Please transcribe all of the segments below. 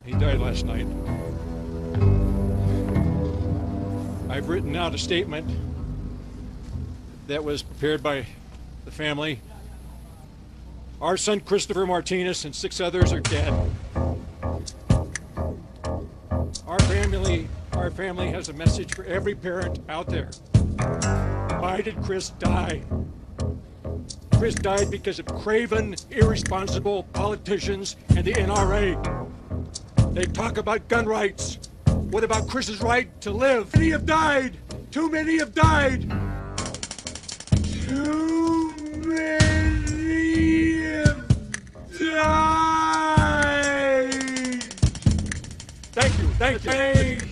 He died last night. I've written out a statement that was prepared by the family. Our son Christopher Martinez and 6 others are dead. Our family has a message for every parent out there. Why did Chris die? Chris died because of craven, irresponsible politicians and the NRA. They talk about gun rights. What about Chris's right to live? Many have died. Too many have died. Too many have died. Thank you. Thank you. Thank you.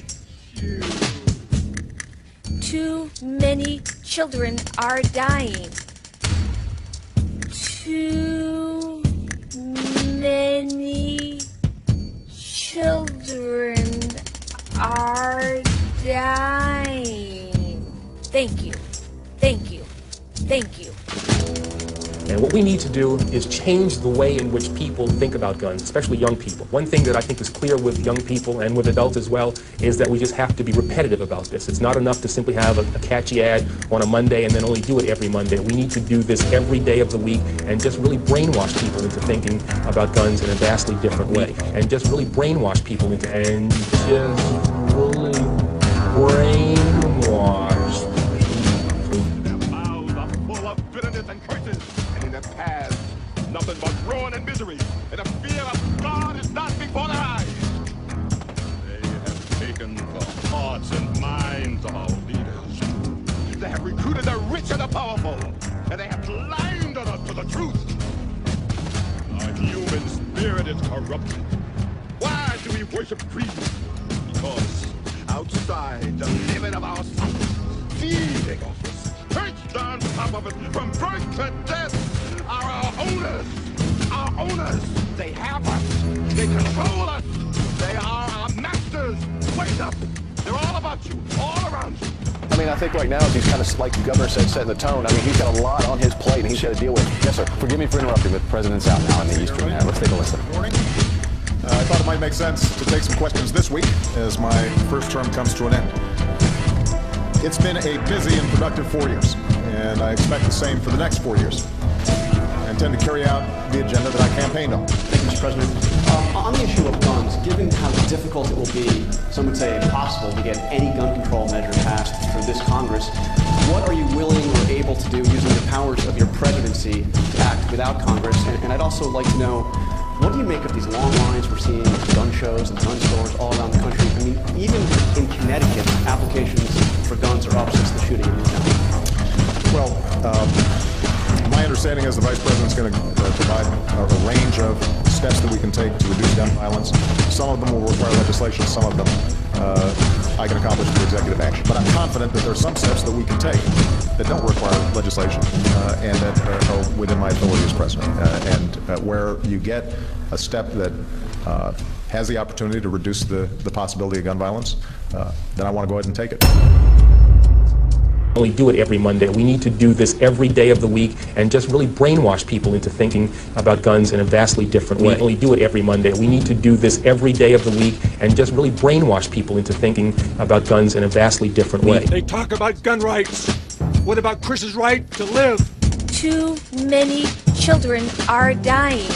Too many children are dying. Too many children are dying. Thank you. Thank you. Thank you. And what we need to do is change the way in which people think about guns, especially young people. One thing that I think is clear with young people and with adults as well is that we just have to be repetitive about this. It's not enough to simply have a catchy ad on a Monday and then only do it every Monday. We need to do this every day of the week and just really brainwash people into thinking about guns in a vastly different way. And just really brainwash people into, and just really brainwash. Nothing but ruin and misery, and the fear of God is not before their eyes. They have taken the hearts and minds of our leaders. They have recruited the rich and the powerful, and they have blinded us to the truth. Our human spirit is corrupted. Why do we worship greed? Because outside the limit of our souls, feeding off us, perched on top of it from birth to death, are our owners. Our owners. They have us. They control us. They are our masters. Wake up. They're all about you. All around you. I mean, I think right now he's kind of, like the governor said, setting the tone. I mean, he's got a lot on his plate and he's got to deal with. Yes, sir. Forgive me for interrupting, but the president's out now in the Eastern. Let's take a listen. Good morning. I thought it might make sense to take some questions this week as my first term comes to an end. It's been a busy and productive 4 years, and I expect the same for the next 4 years. I intend to carry out the agenda that I campaigned on. Thank you, Mr. President. On the issue of guns, given how difficult it will be, some would say impossible, to get any gun control measure passed for this Congress, what are you willing or able to do using the powers of your presidency to act without Congress? And I'd also like to know, what do you make of these long lines we're seeing at gun shows and gun stores all around the country? I mean, even in Connecticut, applications for guns are up since the shooting in Newtown. Well, my understanding is the Vice President's going to provide a range of steps that we can take to reduce gun violence. Some of them will require legislation, some of them I can accomplish through executive action. But I'm confident that there are some steps that we can take that don't require legislation and that are within my authority as President. Where you get a step that has the opportunity to reduce the possibility of gun violence, then I want to go ahead and take it. Only do it every Monday. We need to do this every day of the week and just really brainwash people into thinking about guns in a vastly different way. Only do it every Monday. We need to do this every day of the week and just really brainwash people into thinking about guns in a vastly different way. They talk about gun rights. What about Chris's right to live? Too many children are dying.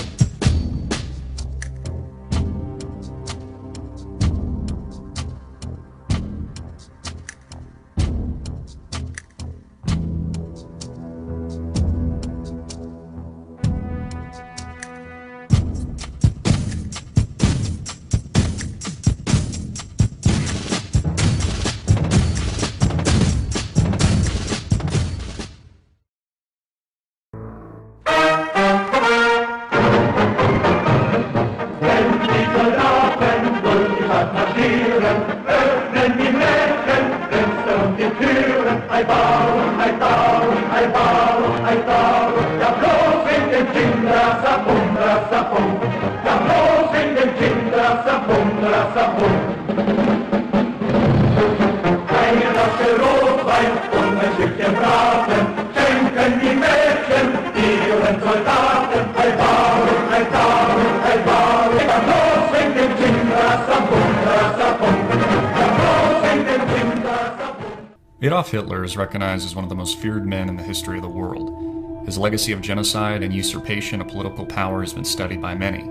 Soldaten, ein Baum, ein Baum, ein Baum, los in den Kindern. Adolf Hitler is recognized as one of the most feared men in the history of the world. His legacy of genocide and usurpation of political power has been studied by many.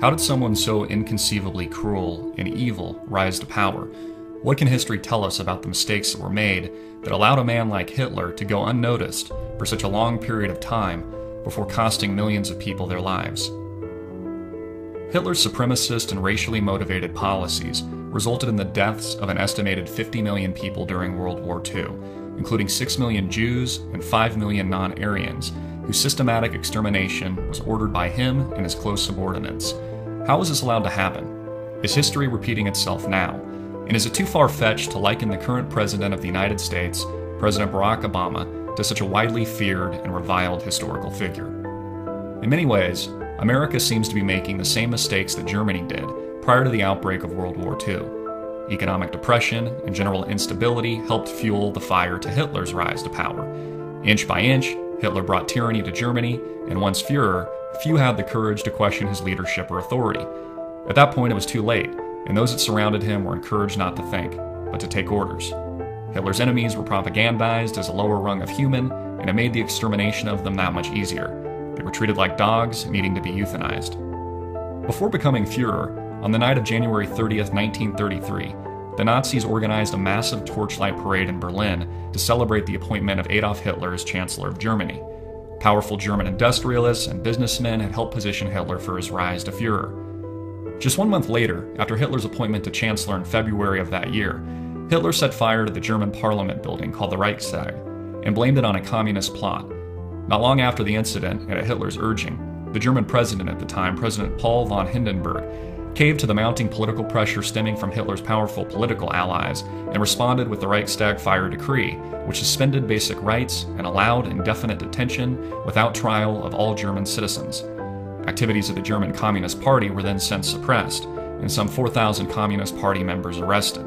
How did someone so inconceivably cruel and evil rise to power? What can history tell us about the mistakes that were made that allowed a man like Hitler to go unnoticed for such a long period of time before costing millions of people their lives? Hitler's supremacist and racially motivated policies resulted in the deaths of an estimated 50 million people during World War II, including 6 million Jews and 5 million non-Aryans, whose systematic extermination was ordered by him and his close subordinates. How was this allowed to happen? Is history repeating itself now? And is it too far-fetched to liken the current President of the United States, President Barack Obama, to such a widely feared and reviled historical figure? In many ways, America seems to be making the same mistakes that Germany did prior to the outbreak of World War II. Economic depression and general instability helped fuel the fire to Hitler's rise to power. Inch by inch, Hitler brought tyranny to Germany, and once Führer, few had the courage to question his leadership or authority. At that point, it was too late, and those that surrounded him were encouraged not to think, but to take orders. Hitler's enemies were propagandized as a lower rung of human, and it made the extermination of them that much easier. They were treated like dogs, needing to be euthanized. Before becoming Führer, on the night of January 30th, 1933, the Nazis organized a massive torchlight parade in Berlin to celebrate the appointment of Adolf Hitler as Chancellor of Germany. Powerful German industrialists and businessmen had helped position Hitler for his rise to Führer. Just 1 month later, after Hitler's appointment to Chancellor in February of that year, Hitler set fire to the German parliament building called the Reichstag and blamed it on a communist plot. Not long after the incident, and at Hitler's urging, the German president at the time, President Paul von Hindenburg, caved to the mounting political pressure stemming from Hitler's powerful political allies and responded with the Reichstag fire decree, which suspended basic rights and allowed indefinite detention without trial of all German citizens. Activities of the German Communist Party were then since suppressed, and some 4,000 Communist Party members arrested.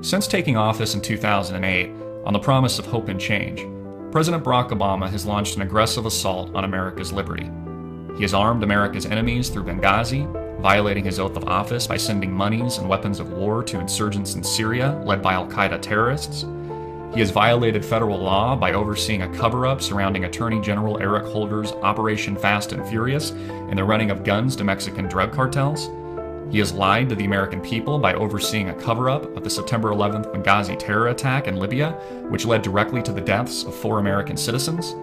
Since taking office in 2008, on the promise of hope and change, President Barack Obama has launched an aggressive assault on America's liberty. He has armed America's enemies through Benghazi, violating his oath of office by sending monies and weapons of war to insurgents in Syria led by al-Qaeda terrorists. He has violated federal law by overseeing a cover-up surrounding Attorney General Eric Holder's Operation Fast and Furious and the running of guns to Mexican drug cartels. He has lied to the American people by overseeing a cover-up of the September 11th Benghazi terror attack in Libya, which led directly to the deaths of 4 American citizens.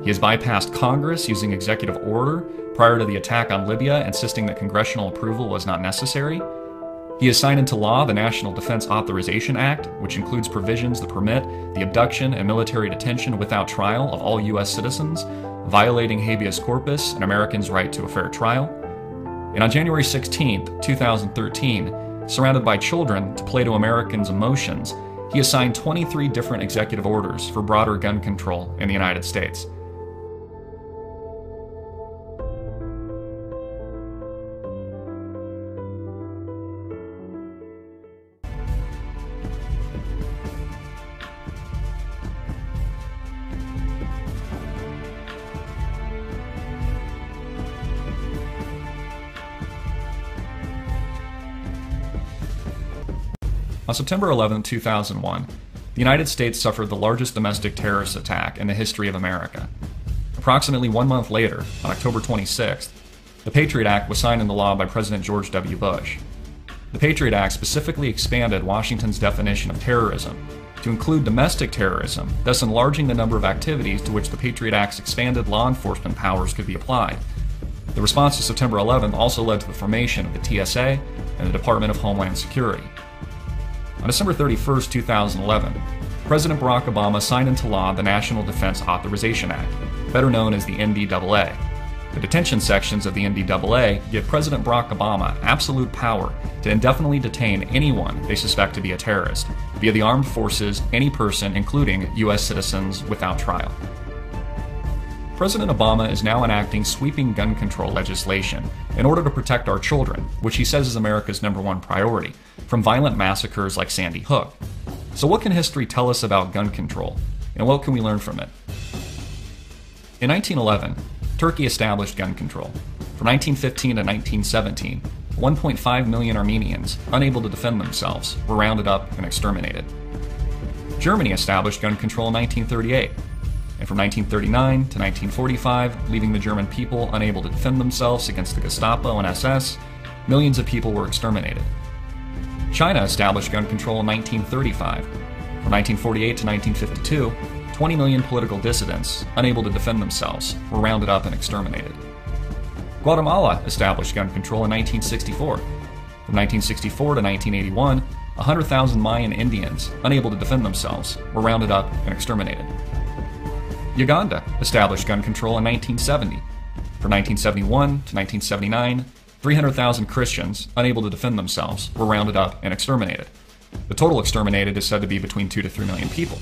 He has bypassed Congress using executive order prior to the attack on Libya, insisting that congressional approval was not necessary. He has signed into law the National Defense Authorization Act, which includes provisions that permit the abduction and military detention without trial of all U.S. citizens, violating habeas corpus and Americans' right to a fair trial. And on January 16, 2013, surrounded by children to play to Americans' emotions, he has signed 23 different executive orders for broader gun control in the United States. On September 11, 2001, the United States suffered the largest domestic terrorist attack in the history of America. Approximately 1 month later, on October 26th, the Patriot Act was signed into law by President George W. Bush. The Patriot Act specifically expanded Washington's definition of terrorism to include domestic terrorism, thus enlarging the number of activities to which the Patriot Act's expanded law enforcement powers could be applied. The response to September 11th also led to the formation of the TSA and the Department of Homeland Security. On December 31, 2011, President Barack Obama signed into law the National Defense Authorization Act, better known as the NDAA. The detention sections of the NDAA give President Barack Obama absolute power to indefinitely detain anyone they suspect to be a terrorist, via the armed forces, any person, including U.S. citizens, without trial. President Obama is now enacting sweeping gun control legislation in order to protect our children, which he says is America's #1 priority, from violent massacres like Sandy Hook. So what can history tell us about gun control, and what can we learn from it? In 1911, Turkey established gun control. From 1915 to 1917, 1.5 million Armenians, unable to defend themselves, were rounded up and exterminated. Germany established gun control in 1938, and from 1939 to 1945, leaving the German people unable to defend themselves against the Gestapo and SS, millions of people were exterminated. China established gun control in 1935. From 1948 to 1952, 20 million political dissidents, unable to defend themselves, were rounded up and exterminated. Guatemala established gun control in 1964. From 1964 to 1981, 100,000 Mayan Indians, unable to defend themselves, were rounded up and exterminated. Uganda established gun control in 1970. From 1971 to 1979, 300,000 Christians, unable to defend themselves, were rounded up and exterminated. The total exterminated is said to be between 2 to 3 million people.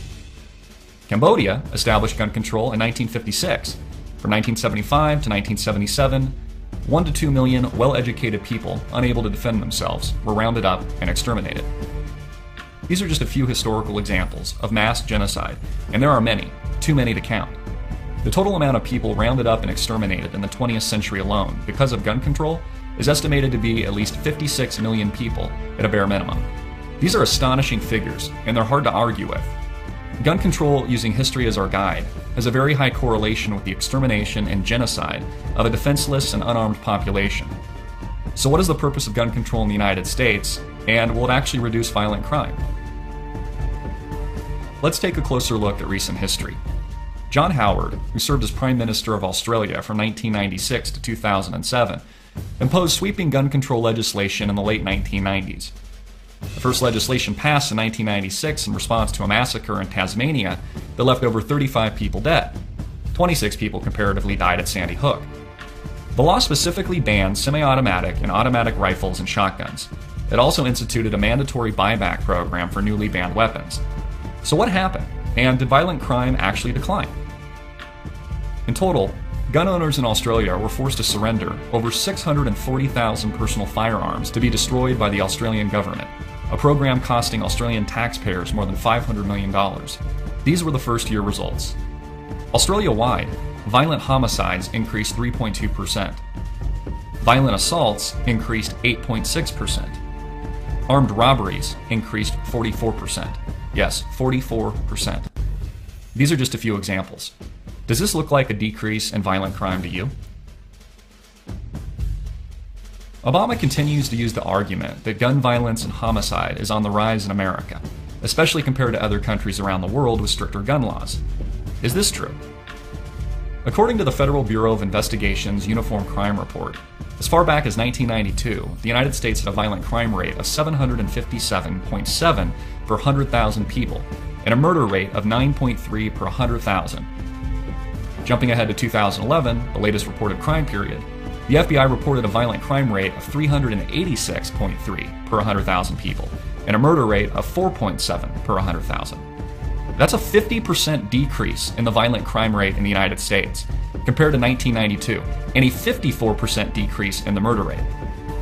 Cambodia established gun control in 1956. From 1975 to 1977, 1 to 2 million well-educated people, unable to defend themselves, were rounded up and exterminated. These are just a few historical examples of mass genocide, and there are many, too many to count. The total amount of people rounded up and exterminated in the 20th century alone because of gun control is estimated to be at least 56 million people at a bare minimum. These are astonishing figures, and they're hard to argue with. Gun control, using history as our guide, has a very high correlation with the extermination and genocide of a defenseless and unarmed population. So what is the purpose of gun control in the United States, and will it actually reduce violent crime? Let's take a closer look at recent history. John Howard, who served as Prime Minister of Australia from 1996 to 2007, imposed sweeping gun control legislation in the late 1990s. The first legislation passed in 1996 in response to a massacre in Tasmania that left over 35 people dead. 26 people comparatively died at Sandy Hook. The law specifically banned semi-automatic and automatic rifles and shotguns. It also instituted a mandatory buyback program for newly banned weapons. So what happened, and did violent crime actually decline? In total, gun owners in Australia were forced to surrender over 640,000 personal firearms to be destroyed by the Australian government, a program costing Australian taxpayers more than $500 million. These were the first-year results. Australia-wide, violent homicides increased 3.2%. Violent assaults increased 8.6%. Armed robberies increased 44%. Yes, 44%. These are just a few examples. Does this look like a decrease in violent crime to you? Obama continues to use the argument that gun violence and homicide is on the rise in America, especially compared to other countries around the world with stricter gun laws. Is this true? According to the Federal Bureau of Investigation's Uniform Crime Report, as far back as 1992, the United States had a violent crime rate of 757.7 per 100,000 people, and a murder rate of 9.3 per 100,000. Jumping ahead to 2011, the latest reported crime period, the FBI reported a violent crime rate of 386.3 per 100,000 people, and a murder rate of 4.7 per 100,000. That's a 50% decrease in the violent crime rate in the United States compared to 1992, and a 54% decrease in the murder rate.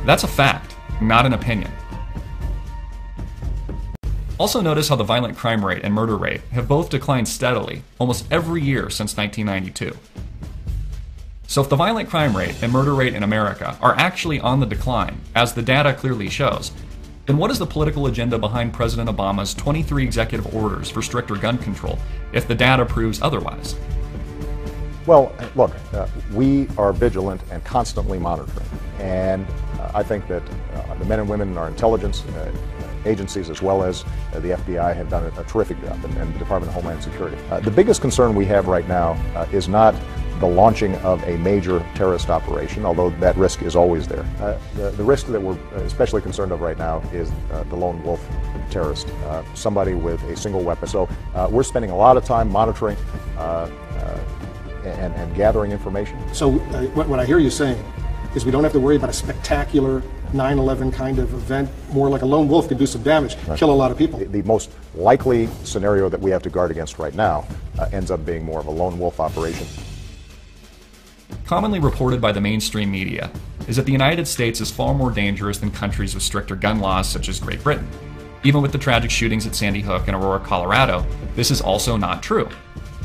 That's a fact, not an opinion. Also notice how the violent crime rate and murder rate have both declined steadily almost every year since 1992. So if the violent crime rate and murder rate in America are actually on the decline, as the data clearly shows, then what is the political agenda behind President Obama's 23 executive orders for stricter gun control if the data proves otherwise? Well, look, we are vigilant and constantly monitoring. And I think that the men and women in our intelligence agencies, as well as the FBI, have done a terrific job, and the Department of Homeland Security. The biggest concern we have right now is not the launching of a major terrorist operation, although that risk is always there. The risk that we're especially concerned of right now is the lone wolf terrorist, somebody with a single weapon. So we're spending a lot of time monitoring and gathering information. So what I hear you saying is we don't have to worry about a spectacular 9/11 kind of event, more like a lone wolf could do some damage, Right. kill a lot of people. The most likely scenario that we have to guard against right now ends up being more of a lone wolf operation. Commonly reported by the mainstream media is that the United States is far more dangerous than countries with stricter gun laws such as Great Britain. Even with the tragic shootings at Sandy Hook and Aurora, Colorado, this is also not true.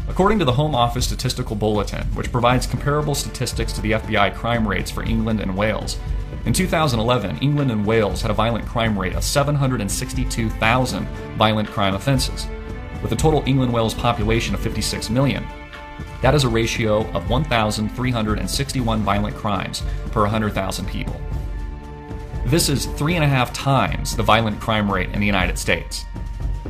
According to the Home Office Statistical Bulletin, which provides comparable statistics to the FBI crime rates for England and Wales, in 2011, England and Wales had a violent crime rate of 762,000 violent crime offenses. With a total England-Wales population of 56 million, that is a ratio of 1,361 violent crimes per 100,000 people. This is 3.5 times the violent crime rate in the United States.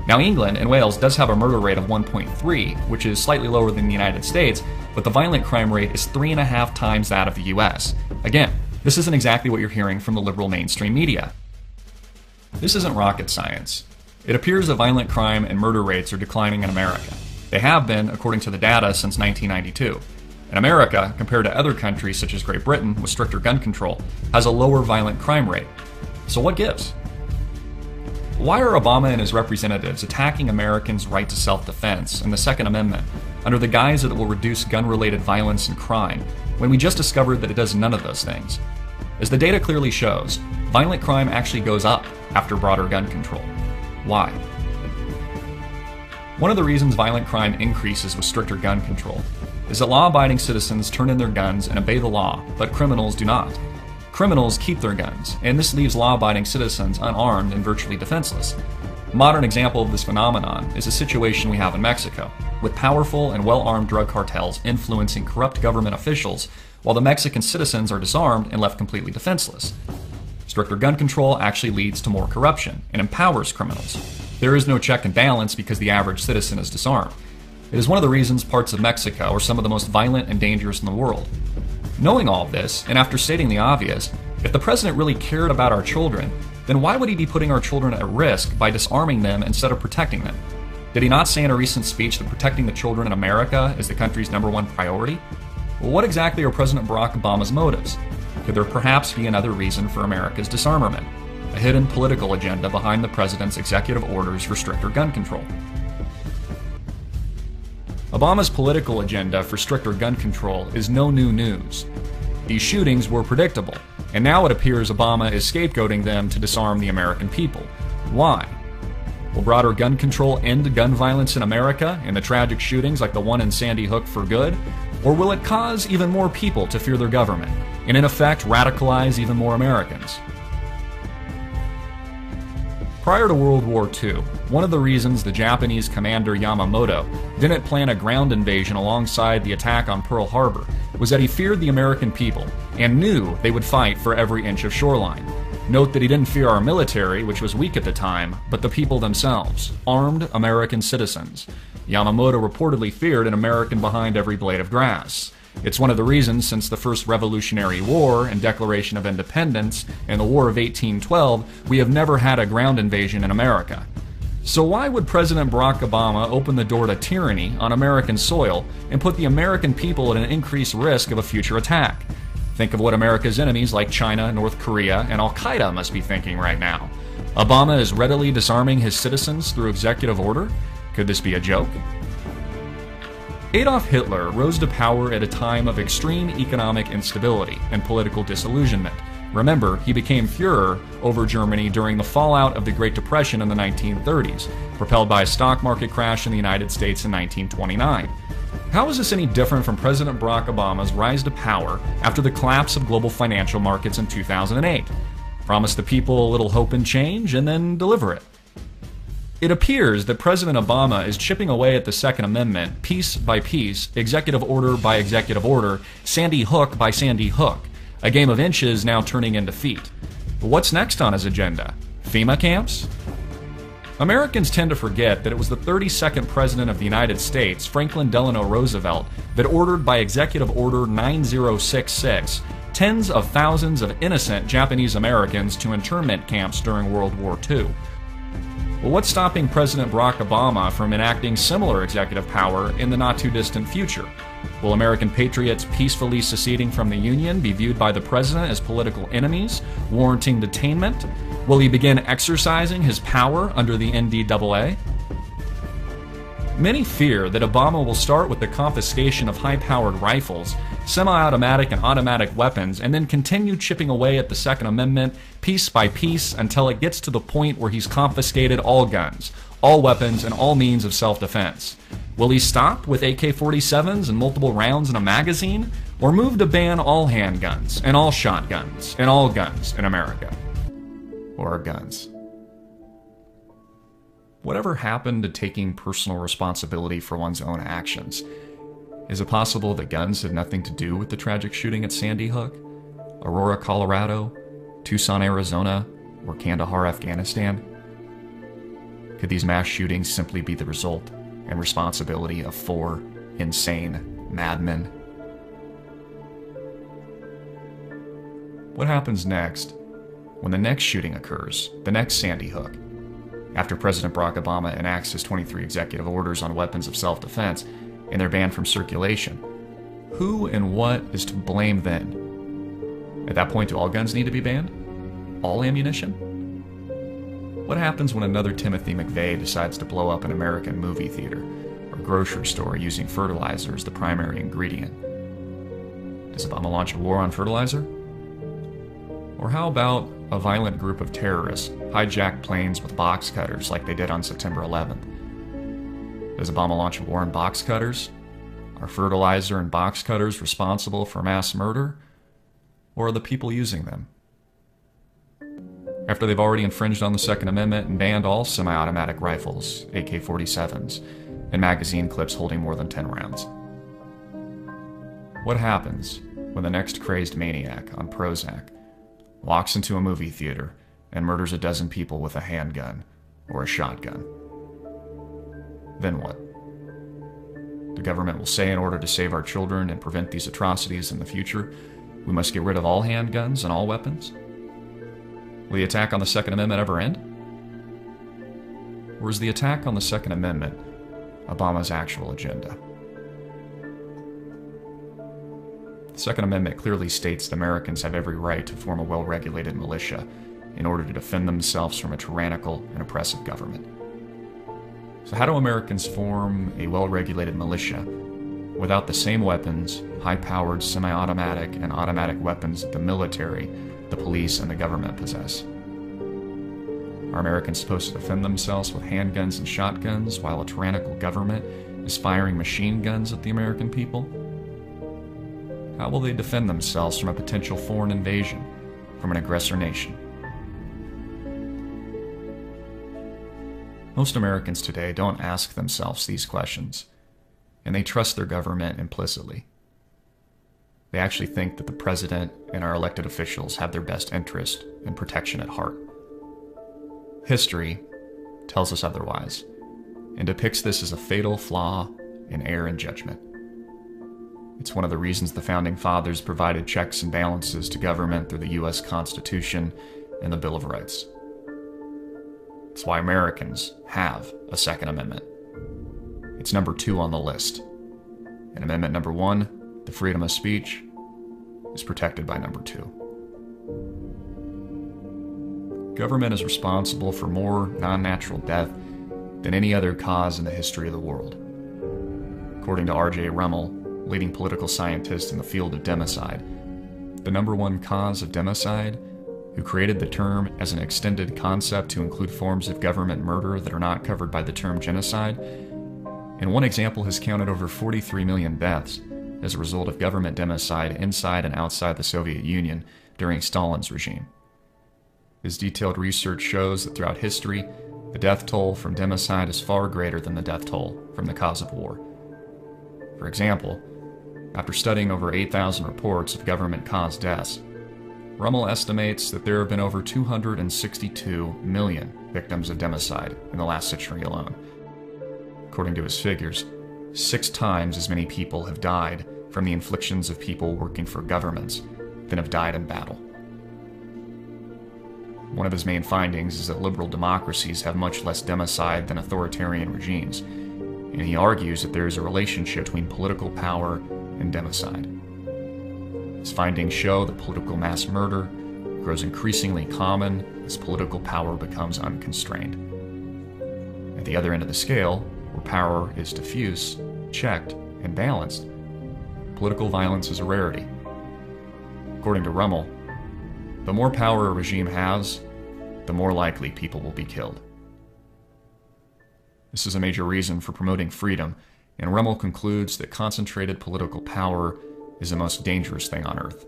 Now, England and Wales does have a murder rate of 1.3, which is slightly lower than the United States, but the violent crime rate is 3.5 times that of the US. Again, this isn't exactly what you're hearing from the liberal mainstream media. This isn't rocket science. It appears that violent crime and murder rates are declining in America. They have been, according to the data, since 1992. And America, compared to other countries such as Great Britain with stricter gun control, has a lower violent crime rate. So what gives? Why are Obama and his representatives attacking Americans' right to self-defense and the Second Amendment under the guise that it will reduce gun-related violence and crime, when we just discovered that it does none of those things? As the data clearly shows, violent crime actually goes up after broader gun control. Why? One of the reasons violent crime increases with stricter gun control is that law-abiding citizens turn in their guns and obey the law, but criminals do not. Criminals keep their guns, and this leaves law-abiding citizens unarmed and virtually defenseless. A modern example of this phenomenon is the situation we have in Mexico, with powerful and well-armed drug cartels influencing corrupt government officials, while the Mexican citizens are disarmed and left completely defenseless. Stricter gun control actually leads to more corruption and empowers criminals. There is no check and balance because the average citizen is disarmed. It is one of the reasons parts of Mexico are some of the most violent and dangerous in the world. Knowing all of this, and after stating the obvious, if the president really cared about our children, then why would he be putting our children at risk by disarming them instead of protecting them? Did he not say in a recent speech that protecting the children in America is the country's #1 priority? Well, what exactly are President Barack Obama's motives? Could there perhaps be another reason for America's disarmament? A hidden political agenda behind the president's executive orders for stricter gun control. Obama's political agenda for stricter gun control is no new news. These shootings were predictable, and now it appears Obama is scapegoating them to disarm the American people. Why? Will broader gun control end gun violence in America and the tragic shootings like the one in Sandy Hook for good? Or will it cause even more people to fear their government, and in effect radicalize even more Americans? Prior to World War II, one of the reasons the Japanese commander Yamamoto didn't plan a ground invasion alongside the attack on Pearl Harbor was that he feared the American people and knew they would fight for every inch of shoreline. Note that he didn't fear our military, which was weak at the time, but the people themselves, armed American citizens. Yamamoto reportedly feared an American behind every blade of grass. It's one of the reasons since the First Revolutionary War and Declaration of Independence and the War of 1812, we have never had a ground invasion in America. So why would President Barack Obama open the door to tyranny on American soil and put the American people at an increased risk of a future attack? Think of what America's enemies like China, North Korea, and Al-Qaeda must be thinking right now. Obama is readily disarming his citizens through executive order? Could this be a joke? Adolf Hitler rose to power at a time of extreme economic instability and political disillusionment. Remember, he became Führer over Germany during the fallout of the Great Depression in the 1930s, propelled by a stock market crash in the United States in 1929. How is this any different from President Barack Obama's rise to power after the collapse of global financial markets in 2008? Promise the people a little hope and change, and then deliver it. It appears that President Obama is chipping away at the Second Amendment piece by piece, executive order by executive order, Sandy Hook by Sandy Hook, a game of inches now turning into feet. But what's next on his agenda? FEMA camps? Americans tend to forget that it was the 32nd President of the United States, Franklin Delano Roosevelt, that ordered by Executive Order 9066 tens of thousands of innocent Japanese Americans to internment camps during World War II. Well, what's stopping President Barack Obama from enacting similar executive power in the not-too-distant future? Will American patriots peacefully seceding from the Union be viewed by the president as political enemies, warranting detainment? Will he begin exercising his power under the NDAA? Many fear that Obama will start with the confiscation of high-powered rifles, semi-automatic and automatic weapons, and then continue chipping away at the Second Amendment piece by piece until it gets to the point where he's confiscated all guns, all weapons, and all means of self-defense. Will he stop with AK-47s and multiple rounds in a magazine, or move to ban all handguns, and all shotguns, and all guns in America? Or guns? Whatever happened to taking personal responsibility for one's own actions? Is it possible that guns had nothing to do with the tragic shooting at Sandy Hook, Aurora, Colorado, Tucson, Arizona, or Kandahar, Afghanistan? Could these mass shootings simply be the result and responsibility of 4 insane madmen? What happens next when the next shooting occurs, the next Sandy Hook, after President Barack Obama enacts his 23 executive orders on weapons of self-defense and they're banned from circulation? Who and what is to blame then? At that point, do all guns need to be banned? All ammunition? What happens when another Timothy McVeigh decides to blow up an American movie theater or grocery store using fertilizer as the primary ingredient? Does Obama launch a war on fertilizer? Or how about a violent group of terrorists hijack planes with box cutters like they did on September 11th? Does Obama launch a war on box cutters? Are fertilizer and box cutters responsible for mass murder? Or are the people using them? After they've already infringed on the Second Amendment and banned all semi-automatic rifles, AK-47s, and magazine clips holding more than 10 rounds. What happens when the next crazed maniac on Prozac walks into a movie theater and murders a dozen people with a handgun or a shotgun? Then what? The government will say in order to save our children and prevent these atrocities in the future, we must get rid of all handguns and all weapons? Will the attack on the Second Amendment ever end? Or is the attack on the Second Amendment Obama's actual agenda? The Second Amendment clearly states that Americans have every right to form a well-regulated militia in order to defend themselves from a tyrannical and oppressive government. So how do Americans form a well-regulated militia without the same weapons, high-powered semi-automatic and automatic weapons that the military, the police, and the government possess? Are Americans supposed to defend themselves with handguns and shotguns while a tyrannical government is firing machine guns at the American people? How will they defend themselves from a potential foreign invasion from an aggressor nation? Most Americans today don't ask themselves these questions, and they trust their government implicitly. They actually think that the president and our elected officials have their best interest and protection at heart. History tells us otherwise, and depicts this as a fatal flaw in error in judgment. It's one of the reasons the Founding Fathers provided checks and balances to government through the U.S. Constitution and the Bill of Rights. It's why Americans have a Second Amendment. It's number 2 on the list. And Amendment number 1, the freedom of speech, is protected by number 2. Government is responsible for more non-natural death than any other cause in the history of the world. According to R.J. Rummel, leading political scientist in the field of democide, the number 1 cause of democide, who created the term as an extended concept to include forms of government murder that are not covered by the term genocide, in one example has counted over 43 million deaths as a result of government democide inside and outside the Soviet Union during Stalin's regime. His detailed research shows that throughout history, the death toll from democide is far greater than the death toll from the cause of war. For example, after studying over 8,000 reports of government-caused deaths, Rummel estimates that there have been over 262 million victims of democide in the last century alone. According to his figures, 6 times as many people have died from the inflictions of people working for governments than have died in battle. One of his main findings is that liberal democracies have much less democide than authoritarian regimes, and he argues that there is a relationship between political power and democide. His findings show that political mass murder grows increasingly common as political power becomes unconstrained. At the other end of the scale, where power is diffuse, checked, and balanced, political violence is a rarity. According to Rummel, the more power a regime has, the more likely people will be killed. This is a major reason for promoting freedom, and Rummel concludes that concentrated political power is the most dangerous thing on earth.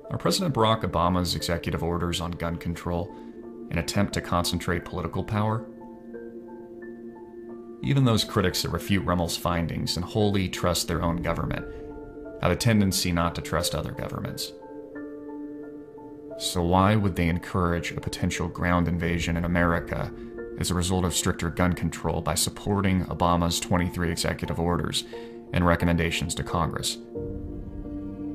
Are President Barack Obama's executive orders on gun control an attempt to concentrate political power? Even those critics that refute Rummel's findings and wholly trust their own government have a tendency not to trust other governments. So why would they encourage a potential ground invasion in America as a result of stricter gun control by supporting Obama's 23 executive orders and recommendations to Congress?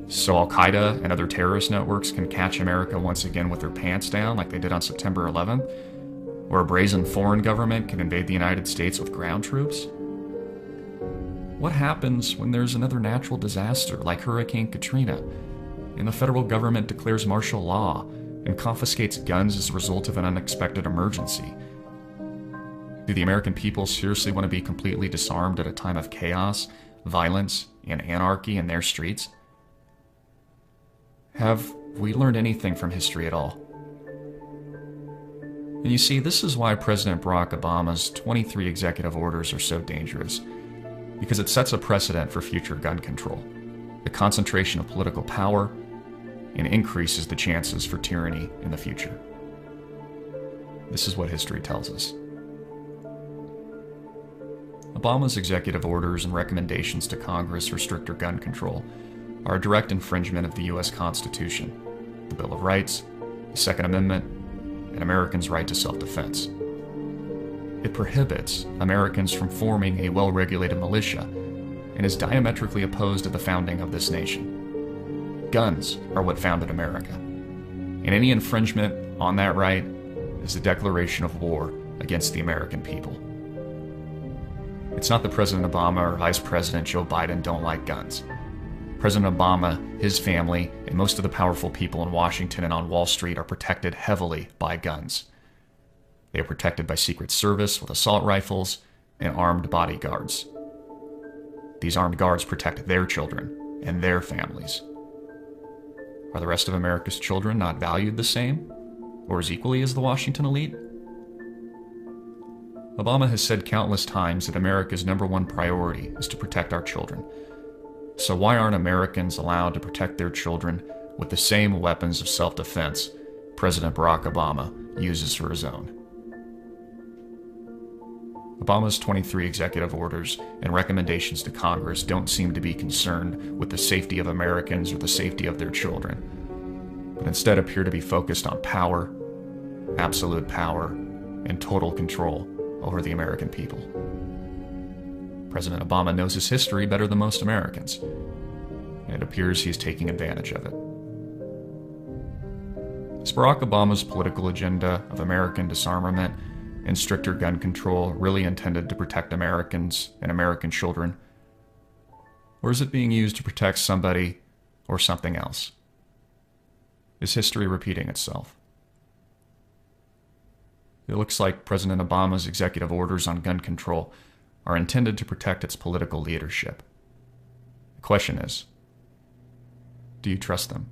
So Al-Qaeda and other terrorist networks can catch America once again with their pants down like they did on September 11th? Or a brazen foreign government can invade the United States with ground troops? What happens when there's another natural disaster like Hurricane Katrina, and the federal government declares martial law and confiscates guns as a result of an unexpected emergency? Do the American people seriously want to be completely disarmed at a time of chaos, violence, and anarchy in their streets? Have we learned anything from history at all? And you see, this is why President Barack Obama's 23 executive orders are so dangerous. Because it sets a precedent for future gun control, the concentration of political power, and increases the chances for tyranny in the future. This is what history tells us. Obama's executive orders and recommendations to Congress for stricter gun control are a direct infringement of the U.S. Constitution, the Bill of Rights, the Second Amendment, and Americans' right to self-defense. It prohibits Americans from forming a well-regulated militia and is diametrically opposed to the founding of this nation. Guns are what founded America, and any infringement on that right is a declaration of war against the American people. It's not that President Obama or Vice President Joe Biden don't like guns. President Obama, his family, and most of the powerful people in Washington and on Wall Street are protected heavily by guns. They are protected by Secret Service with assault rifles and armed bodyguards. These armed guards protect their children and their families. Are the rest of America's children not valued the same, or as equally as the Washington elite? Obama has said countless times that America's #1 priority is to protect our children. So why aren't Americans allowed to protect their children with the same weapons of self-defense President Barack Obama uses for his own? Obama's 23 executive orders and recommendations to Congress don't seem to be concerned with the safety of Americans or the safety of their children, but instead appear to be focused on power, absolute power, and total control over the American people. President Obama knows his history better than most Americans, and it appears he's taking advantage of it. Is Barack Obama's political agenda of American disarmament and stricter gun control really intended to protect Americans and American children? Or is it being used to protect somebody or something else? Is history repeating itself? It looks like President Obama's executive orders on gun control are intended to protect its political leadership. The question is, do you trust them?